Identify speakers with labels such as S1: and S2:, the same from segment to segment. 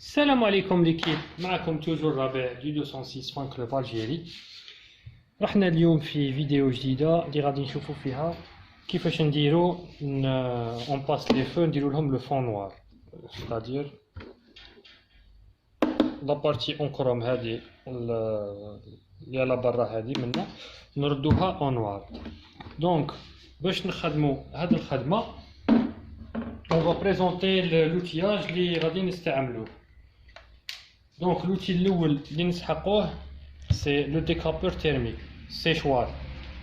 S1: السلام عليكم ليكيب، معكم توجور ربيع دي 206 فان كلوب الجيري. رحنا اليوم في فيديو جديده اللي غادي نشوفوا فيها كيفاش نديروا اون باس لي فو نديروا لهم لو فون نوار، ستادير لا بارتي اون كروم هذه اللي على برا هذه منا نردوها اون نوار. دونك باش نخدموا هذه الخدمه on va présenter l'outillage اللي غادي نستعملوه. دونك لوتي الاول اللي نسحقوه سي لو ديكابور تيرميك سيشوار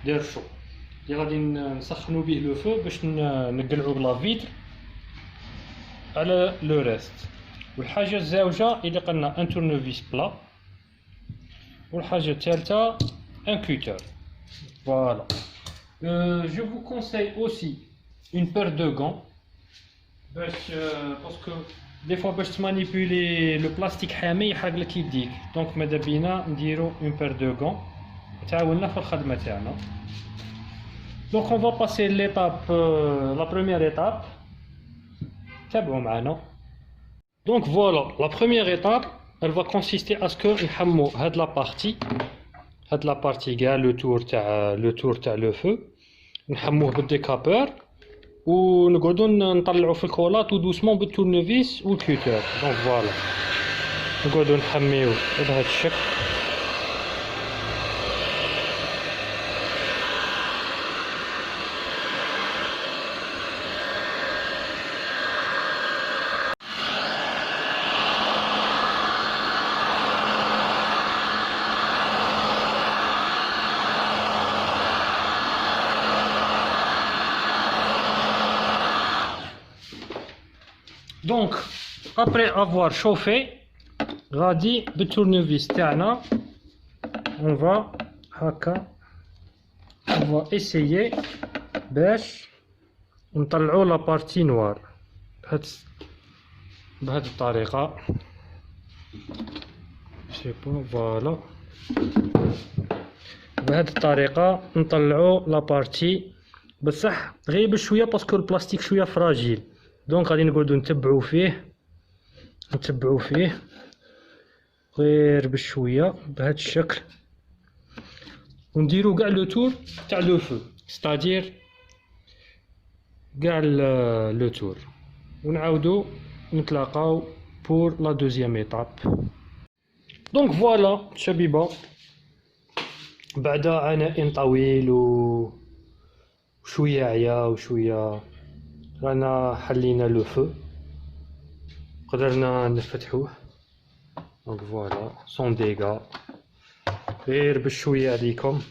S1: دير شو اللي غادي نسخنوا به لو فو باش نقلعوا بلا فيتر على لو ريست. والحاجه الزاوجه اللي قلنا ان تورنوفيس بلا، والحاجه الثالثه ان كوتر. فوالا جو فو كونساي اوسي اون بير دو غون باش باسكو دي فوا باش تمانيبولي لو بلاستيك حامي يحرق لك يديك. دونك ماذا بينا نديرو اون بير دو غون تعاوننا في الخدمه تاعنا. دونك اون فا باسي ليطاب لا بروميير ايطاب، تابعوا معنا. دونك فوالا لا بروميير ايطاب elle va consister à ce que نحمو هاد لا بارتي كاع لو تور تاع لو فو نحموه بالديكابور ونقعدو نطلعو في الكولات ودوسمون بالتورنوفيس والكوتر. دونك فوالا نقعدو نحميو بهذا الشكل. Donc après avoir chauffé غادي بالتورنوفيس تاعنا on va هكا on va essayer باش نطلعوا لا بارتي نوار بهذه الطريقه. سي بون فوالا بهذه الطريقه نطلعوا لا بارتي بصح غير بشويه باسكو البلاستيك شويه فراجيل. دونك غادي نقعدو نتبعو فيه غير بشويه بهذا الشكل ونديرو كاع لو تور تاع لو فو ستادير كاع لو تور ونعاودو نتلاقاو بور لا دوزيام ايطاب. دونك فوالا شبيبه بعد عناء طويل وشويه عيا وشويه رانا حلينا لو فو قدرنا نفتحوه. دونك فوالا سون ديغا غير بشويه عليكم،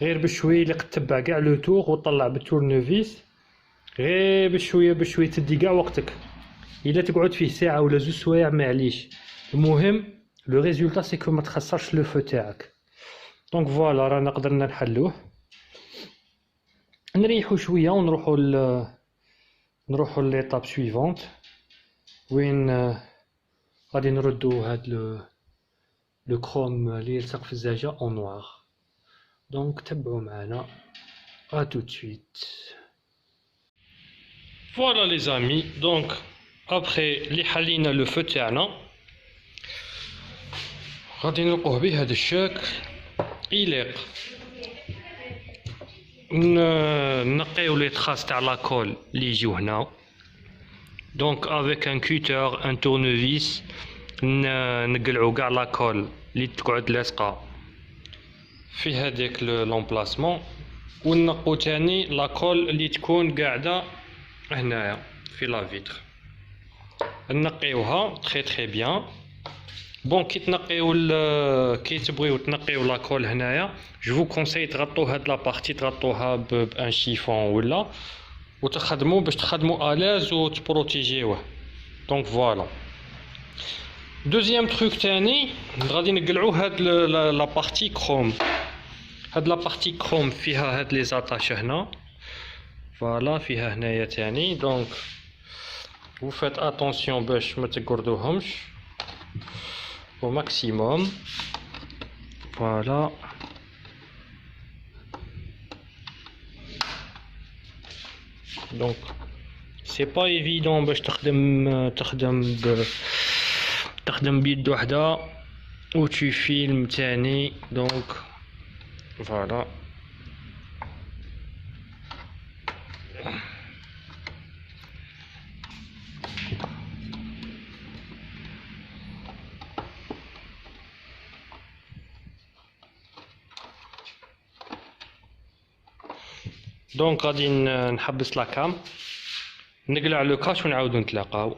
S1: غير بشويه اللي تتبع كاع لو تور وطلع بالتورنوفيس غير بشويه تدي كاع وقتك. الا تقعد فيه ساعه ولا زوج سوايع معليش، المهم لو ريزولطا سي كو ما تخسرش لو فو تاعك. دونك فوالا رانا قدرنا نحلوه، نريحو شويه ونروحو ليطاب سويفونت وين غادي نردو هاد لو كروم اللي يلصق في الزجاجه اون نوار. دونك تبعوا معنا ا تو سويت. فوالا لي زامي، دونك ابخي لي حلينا لو فو تاعنا غادي نلقوه بهذا الشكل يليق. نقيو لي تراس تاع لاكول اللي يجيو هنا. دونك افيك ان كوتر ان تورنوفيس نقلعو كاع لاكول اللي تقعد لاصقه في هذاك لومبلاسمون، ونقو تاني لاكول اللي تكون قاعده هنايا في لا فيتر نقيوها تري بيان. بون كي تبغيو تنقيو لاكول هنايا جو فو كونساي تغطو هاد لا بارتي تغطوها بان شيفون ولا وتخدموا باش تخدموا الاز وتبروتيجيوه. دونك فوالا دوزيام تروك تاني غادي نقلعو هاد لا بارتي كروم. هاد لا بارتي كروم فيها هاد لي زاتاش هنا، فوالا فيها هنايا تاني. دونك vous faites attention باش ما تقردوهمش au maximum. Voilà. Donc c'est pas évident باش تخدم تخدم بيد وحده و tu filmes تاني donc voilà. دونك غادي نحبس لاكام نقلع لو كاش ونعاودو نتلاقاو.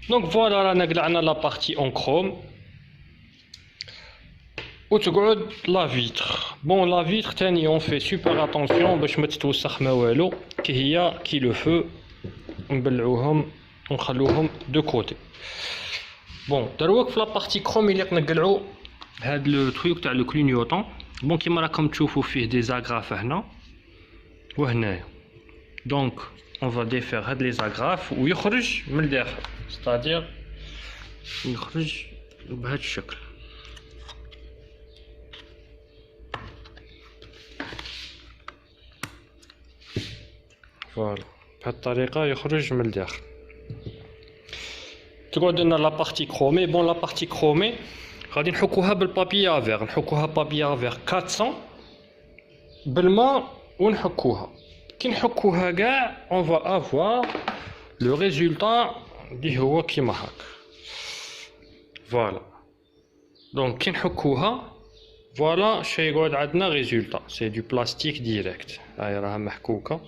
S1: دونك فوالا رانا قلعنا لا بارتي اون كروم وتقعد لا فيتر. بون لا فيتر تاني اون في سوبر اتونسيون باش ما تتوسخ ما والو كي هي كي لو فو نبلعوهم ونخلوهم دو كوتي. بون دروك في لا بارتي كروم اللي نقلعو هاد لو تروك تاع لو كلينيوطون. بون كيما راكم تشوفوا فيه دي زاغراف هنا وهنايا. دونك on va défaire هاد لي زاغراف ويخرج من الداخل ستادير يخرج بهاد الشكل. فوالا بهاد الطريقه يخرج من الداخل. تقعد لنا لا بارتي كرومي. بون لا بارتي كرومي غادي نحكوها بالبابي افير. نحكوها بابي افير 400 بالماء ونحكوها. كي نحكوها كاع اون فا افوار لو ريزولطا اللي هو كيما هاك. فوالا دونك كي نحكوها فوالا شي يقعد عندنا ريزولطا سي دو بلاستيك ديريكت. هاي راها محكوكه.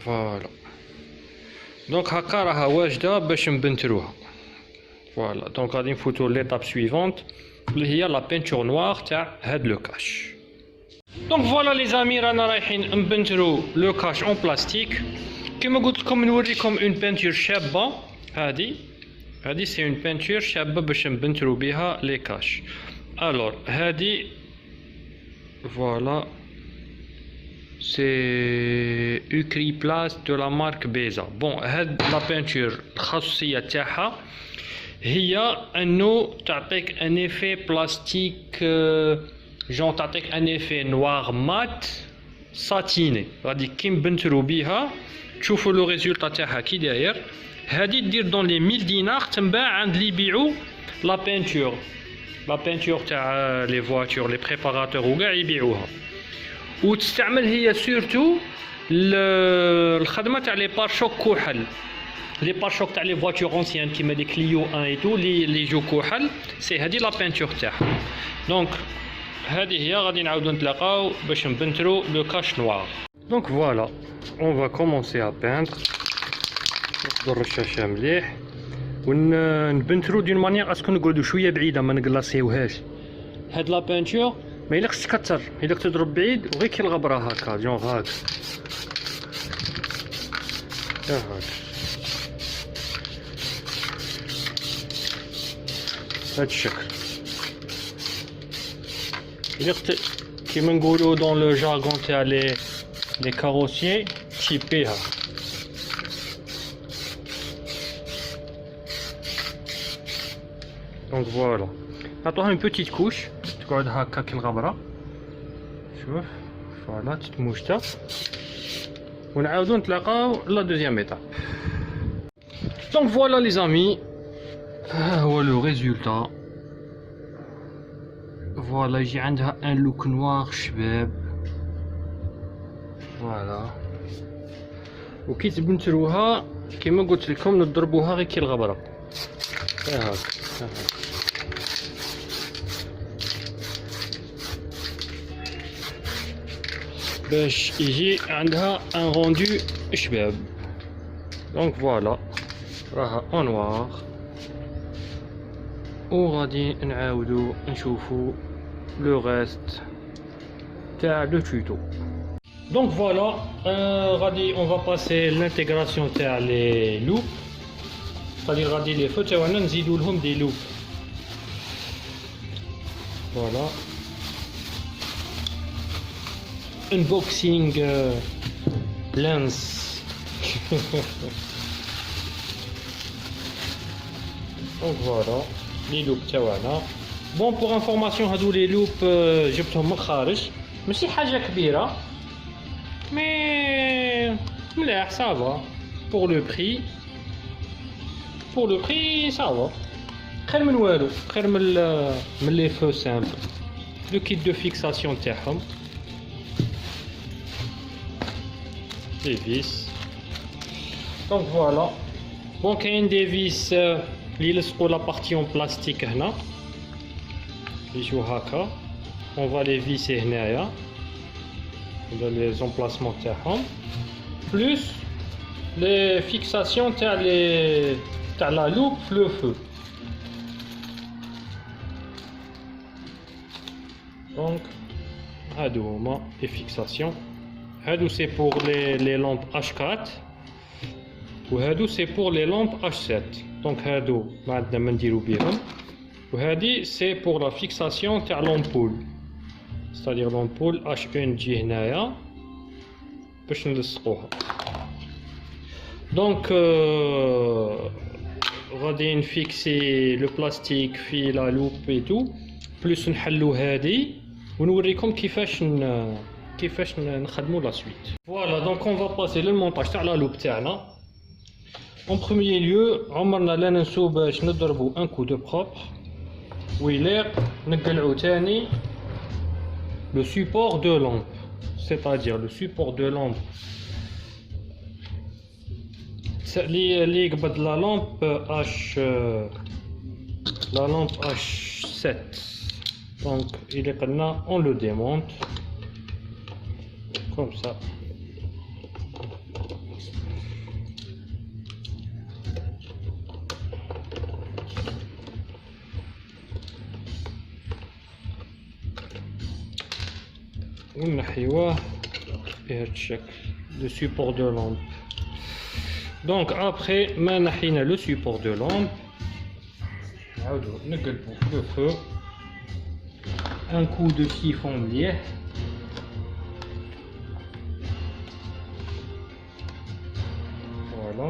S1: فوالا دونك هكا راها واجده باش نبنتروها. فوالا دونك غادي نفوتو ليطاب سويفونت اللي هي لا بينتور نوار تاع هاد لو كاش. دونك فوالا لي زامي رانا رايحين نبنترو لو كاش اون بلاستيك. كيما قلت لكم نوريكم اون بينتور شابه. هادي سي اون بينتور شابه باش نبنترو بها لي كاش. الور هادي فوالا سي اوكري بلاس دو لا مارك بيزا. بون هاد لا بينتور الخاصيه تاعها هي انه تعطيك ان ايفي بلاستيك جون تعطيك ان ايفي نوار مات ساتيني. غادي كي نبنترو بيها تشوفوا لو ريزولطا تاعها كي داير. هادي دير دون لي 1000 دينار تنباع عند لي يبيعوا لا بينتور. لا بينتور تاع لي فواتور لي بريباراتور وكاع يبيعوها. وتستعمل هي سورتو الخدمه تاع لي بارشوك كحل. لي بارشوك تاع لي فواتور اونسيان كيما دي كليو 1 اي تو لي جو كحل سي هادي لا بينتور تاعها. دونك هذه هي غادي نعاودو نتلاقاو باش نبنترو لو كاش نوار. دونك فوالا اون فا كومونسي ا بيندر. ناخدو الرشاشه مليح ونبنترو دون مانيير اسكو نقعدو شويه بعيده ما نكلاصيوهاش. هاد لا بينتور ما يليقش تكثر يليق تضرب بعيد وغير كي الغبره هكا جون هاك هاك هاد الشكل. يليق كيما نقولو دون لو جارغون تاع لي كاروسيي تيبيها. دونك فوالا نعطوها اون بوتيت كوش تقعد هكا كي الغبره. شوف فوالا تتموجتا ونعاودو نتلاقاو لا دوزيام ايتاب. دونك فوالا لي زامي ها هو لو ريزولطا. فوالا يجي عندها ان لوك نوار شباب. فوالا وكي تبنتروها كيما قلت لكم نضربوها غير كي الغبره. ها هاك باش يجي عندها ان روندو شباب. دونك فوالا راها اون نوار وغادي نعاودو نشوفو لو غاست تاع لو توتو. دونك فوالا غادي اون فا باسي لانتيغراسيون تاع لي لوب. غادي لي فو تاعنا نزيدو لهم دي لوب. فوالا unboxing lens. دونك فوالا لي لوب تاعنا. بون بور انفورماسيون هادو لي لوب جبتهم من الخارج ماشي حاجه كبيره مي مليح صافا بور لو بري. pour le prix ça va. خير من والو، خير من les feux simples. Le kit de fixation تاعهم. Les vis. Donc voilà. Bon, كاين des vis اللي يلصقوا la partie en plastique هنا. يجوا هكا. On va les visser هنايا. Dans les emplacements تاعهم. Plus les fixations تاع la loupe le feu. Donc هادو هما les fixations. هادو c'est pour les lampes H4 وهادو c'est pour les lampes H7. Donc هادو ما عندنا ما نديرو بيهم. وهادي c'est pour la fixation تاع l'ampoule. C'est-à-dire l'ampoule H1 تجي هنايا باش نلصقوها. Donc غادي نفيكسي لو بلاستيك في لا لوب et tout. بلس نحلو هادي ونوريكم كيفاش نخدموا لا سويت. Voilà, donc on va passer le montage تاع لا لوب تاعنا. En premier lieu عمرنا لا ننسو باش نضربوا un coup de propre ويليق نقلعو تاني le support de lampe, c'est-à-dire le support de lampe اللي يقبض la lampe H7. Donc il est maintenant, on le démonte comme ça. ونحيوه بهذا الشكل le support de lampe. Donc après ما نحينا le support de lampe نعاودو نقلبو le feu. Un coup de siphon مليح. Voilà.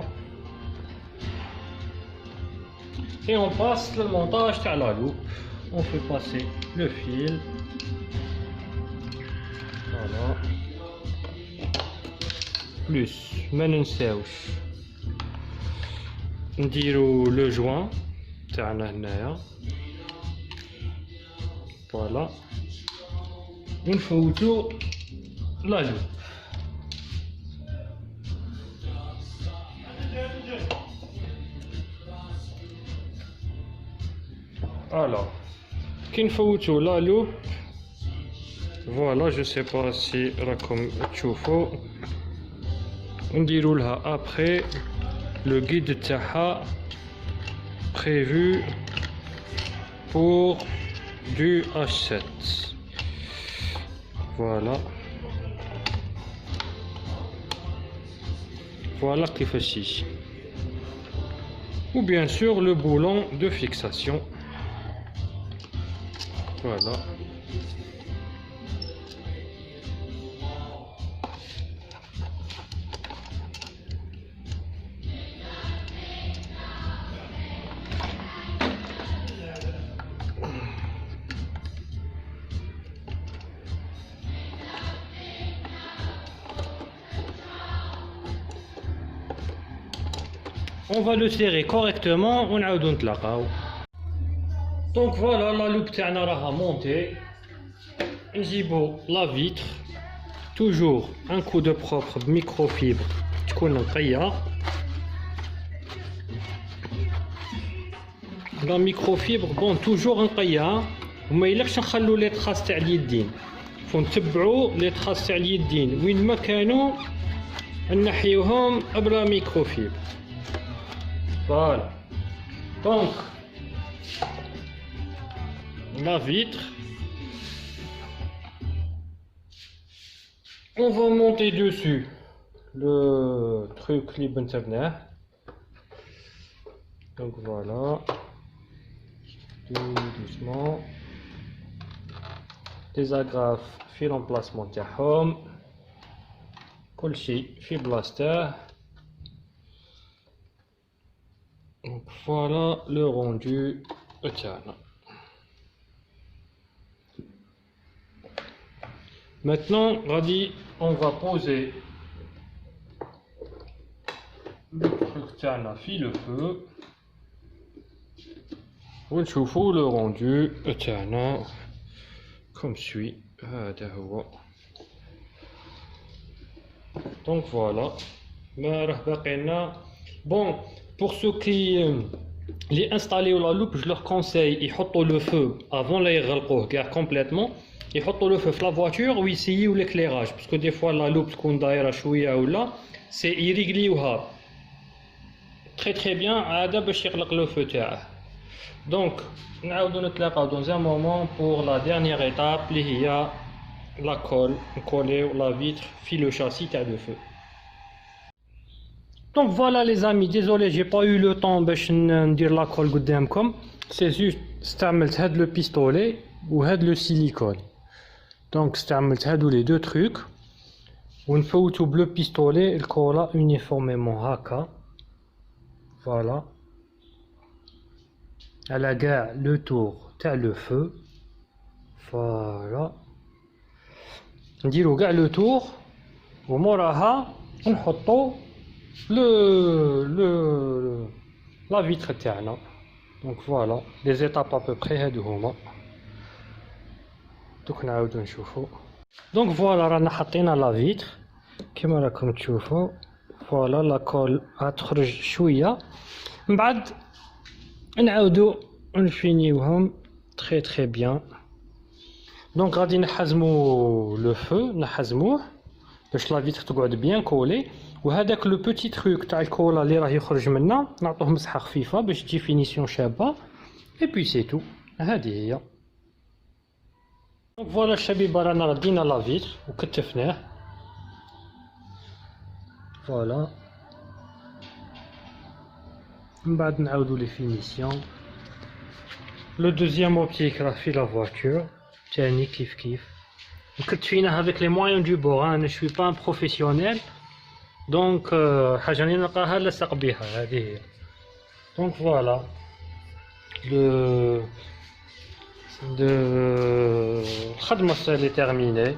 S1: Et on passe le montage à la loupe. On fait passer le fil. Voilà. Plus ما ننساوش نديرو le joint تاعنا هنايا. Voilà. ونفوتو لا لوب. Alors كي نفوتو لا لوب voilà, je sais pas si راكم تشوفوا نديرو لها après le guide تاعها prévu pour du H7. Voilà كيفاش يجي. Ou bien sûr le boulon de fixation. Voilà. On va le serrer correctement ونعاودو نتلاقاو. Donc voilà, la loupe تاعنا راها montée. نجيبو la vitre, toujours un coup de propre microfibre تكون نقية. La microfibre bon toujours نقية وما يلقش نخلو لي تراس تاع اليدين. فنتبعو لي تراس تاع اليدين وين ما كانوا نحيوهم بلا ميكروفيبر. Voilà. Donc, la vitre. On va monter dessus le truc Libentebner. Donc voilà. Tout doucement. Des agrafes fil emplacement تاعهم. كل شيء في بلاصتاه. Donc voilà le rendu تاعنا. Maintenant, on va poser le truc تاعنا في le feu. ونشوفوا le rendu تاعنا comme suit. هذا هو. Donc voilà. ما راه باقي لنا. Bon, pour ceux qui les installés la loupe, je leur conseille يحطوا le feu avant لا يغلقوه كاع complètement. يحطوا le feu في la voiture ويسيو l'éclairage parce que des fois la loupe تكون دايره شويه ولا c'est يريغليوها très très bien هذا باش يقلق le feu تاعه. Donc نعاودو نتلاقاو dans un moment pour la dernière étape اللي هي la colle نكوليو la vitre في le châssis تاع le feu. Donc voilà les amis, désolé j'ai pas eu le temps باش ندير la colle قدامكم. C'est juste استعملت هاد le pistolet وهاد le silicone. Donc استعملت هادو les deux trucs ونفوتو بلو بيستولي الكولا uniformément هكا. Voilà. على كاع لو تور تاع لو فو. فوالا نديرو كاع لو تور وموراها نحطو لا فيتر تاعنا. دونك فوالا لي زيتاب ابوبري هادو هما. دوك نعاودو نشوفو. دونك فوالا رانا حطينا لا فيتر كيما راكم تشوفو. فوالا لا كول غتخرج شويه من بعد نعاودو نفينيوهم تري تري بيان. دونك غادي نحزمو لو فو نحزموه باش لا فيتر تقعد بيان كولي. وهذاك لو بوتي تروك تاع الكولا اللي راه يخرج منا نعطوه مسحه خفيفه باش تجي فينيسيون شابه. اي بي سي تو هذه هي. دونك فوالا الشبيبه رانا ردينا لا فيتر وكتفناه. فوالا من بعد نعاودو لي فينيسيون. لو دوزيام اوبتيك راه في لا فواتور تاني كيف كيف وكتفيناه افيك لي مويان دو بور. انا شوي با ان بروفيسيونيل دونك حاجه اللي نلقاها لصق بها هذه هي. دونك فوالا الخدمه سالي تيرميني.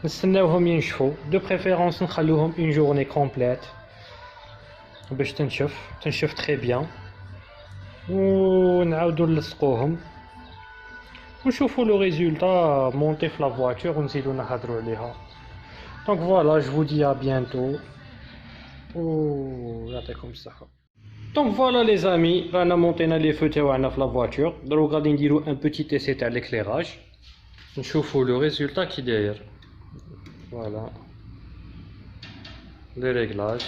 S1: نستناوهم ينشفوا دو بريفيرونس نخلوهم اون جورني كومبليت باش تنشف تري بيان ونعاودو نلصقوهم ونشوفوا لو ريزولتا مونتي في لا فواتور ونزيدو نهضروا عليها. دونك فوالا جو فو دي ا بيانتو و يعطيكم الصحه. دونك فوالا لي زامي رانا مونطينا لي فو تاعنا في لا فواتور. دروك غادي نديرو ان بوتي تيسي تاع ليكليراج نشوفوا لو ريزولتا كي داير. فوالا لي ريغلاج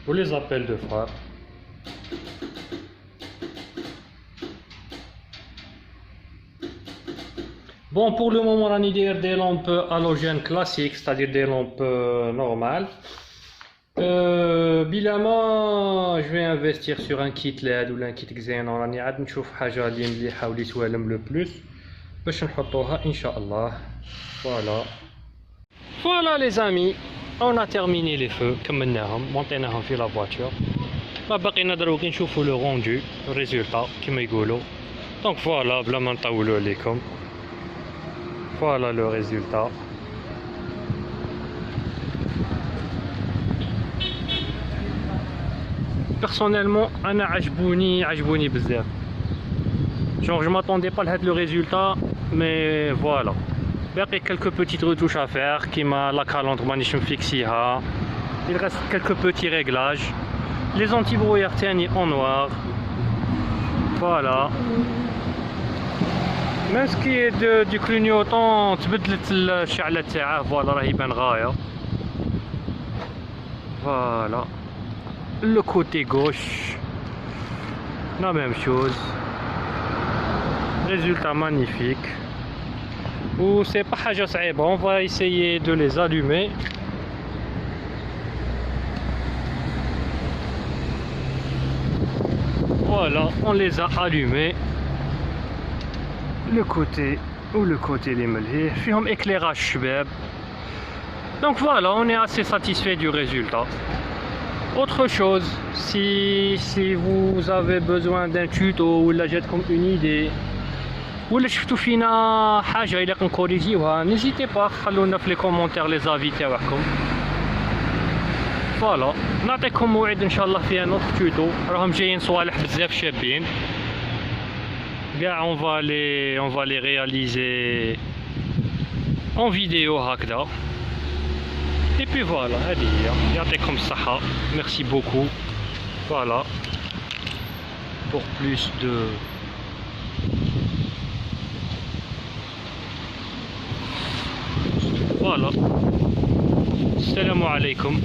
S1: ou les appels de phare. Bon, pour le moment, on a des lampes halogènes classiques, c'est-à-dire des lampes normales. Bilamment, je vais investir sur un kit LED ou un kit Xenon. On a نشوف حاجة اللي مليحة واللي توالم le plus باش نحطوها إن شاء الله. Voilà. Voilà les amis. On a terminé les feux كملناهم مونطيناهم في لا فواتور. ما باقينا دروك نشوفوا لو روندو الريزولتا كيما يقولوا. دونك فوالا بلا ما نطولوا عليكم. فوالا لو ريزولتا. بيرسونيلمون انا عجبوني بزاف. Genre je m'attendais pas à le résultat mais voilà. باقي quelques petites retouches à faire كيما لا calandre مانيش مفيكسيها. Il reste quelques petits réglages. Les anti-brouillard تاني en noir. Voilà. Même ce qui est du clignotant تبدلت الشعلة تاعه. Voilà راه يبان غاية. Voilà. Le côté gauche la même chose. Résultat magnifique. Ou c'est pas حاجة صعيبة. On va essayer de les allumer. Voilà, on les a allumés. Le côté ou le côté les ملهيه فيهم éclairage شباب. Donc voilà, on est assez satisfait du résultat. Autre chose, si vous avez besoin d'un tuto ou la jette comme une idée ولا شفتوا فينا حاجه الا نكوريجيوها n'hésitez pas خلونا في لي كومونتير لي زافي تاعكم. فوالا نعطيكم موعد ان شاء الله في نوت توتو، راهم جايين صوالح بزاف شابين كاع اون فالي رياليزي اون فيديو هكذا. اي بي فوالا هذه هي، يعطيكم الصحة، ميرسي بوكو. فوالا pour plus de voilà. السلام عليكم.